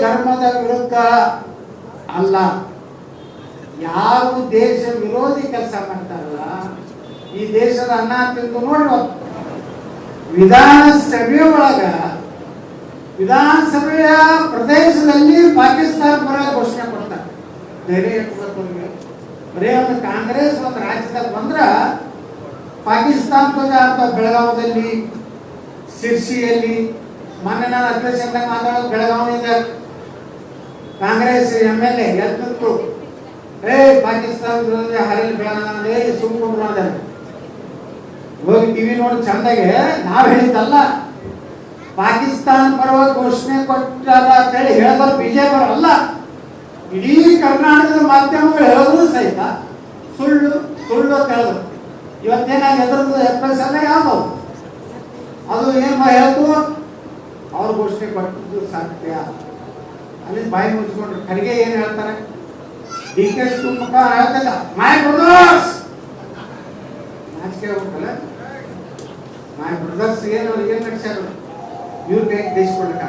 ಧರ್ಮದ ವಿರುದ್ಧ ಅಲ್ಲ, ಯಾವ ದೇಶ ವಿರೋಧಿ ಕೆಲಸ ಮಾಡ್ತಾರಲ್ಲ, ಈ ದೇಶದ ಅನ್ನ ತಿಂದು ನೋಡಿ. ವಿಧಾನಸಭೆಯ ಒಳಗ, ವಿಧಾನಸಭೆಯ ಪ್ರದೇಶದಲ್ಲಿ ಪಾಕಿಸ್ತಾನ ಪರ ಘೋಷಣೆ ಕೊಡ್ತಾರೆ. ಧೈರ್ಯ ಬರೀ ಒಂದು ಕಾಂಗ್ರೆಸ್ ಒಂದು ರಾಜ್ಯದಾಗ ಬಂದ್ರ ಪಾಕಿಸ್ತಾನ ಧ್ವಜ ಅಂತ ಬೆಳಗಾವದಲ್ಲಿ, ಸಿರ್ಸಿಯಲ್ಲಿ, ಮೊನ್ನೆ ನಾನು ಅಧಿವೇಶನದಾಗ ಮಾತಾಡೋದು ಬೆಳಗಾವಿಯಿಂದ ಕಾಂಗ್ರೆಸ್ MLA ಎದ್ದು ಪಾಕಿಸ್ತಾನ ಹರಳಿ ಬೆಳಗಾವಿ ಸುಮ್ಮನೆ ಅದ ಹೋಗಿ ಟಿವಿ ನೋಡಿ ಚಂದಾಗೆ ನಾವ್ ಹೇಳಿದ್ದಲ್ಲ, ಪಾಕಿಸ್ತಾನ ಪರವಾಗಿ ಘೋಷಣೆ ಕೊಟ್ಟಾರ ಅಂತ ಹೇಳಿ ಹೇಳಿದ್ರು ಬಿಜೆಪಿ ಅಲ್ಲ. ಇಡೀ ಕರ್ನಾಟಕದ ಮಾಧ್ಯಮಗಳು ಹೇಳಿದ್ರು ಸಹಿತ ಸುಳ್ಳು ಸುಳ್ಳು ಅಂತ ಹೇಳಿದ್ರು. ಇವತ್ತೇನಾಗ ಎದುರದ್ದು FSL ಯಾವ್ದು ಅದು ಏನ್ ಹೇಳ್ತು, ಅವ್ರು ಘೋಷಣೆ ಕೊಟ್ಟಿದ್ದು ಸತ್ಯ. ಅಲ್ಲಿ ಬಾಯಿ ಮುಚ್ಕೊಂಡ್ರು. ಖರ್ಗೆ ಏನ್ ಹೇಳ್ತಾರೆ, DK ಶಿವಕುಮಾರ್ ಹೇಳ್ತಲ್ಲ, ಮೈ ಬ್ರದರ್ಸ್ ನಾಚಿಕೆ ಹೋಗ್ತಲ್ಲ, ಮೈ ಬ್ರದರ್ಸ್ ಏನು ಏನ್ ನಡ್ಸ್ಯಾರ, ಇವ್ರ ಕೈ ದೇಶ ಕೊಡ್ಲಿಕ್ಕೆ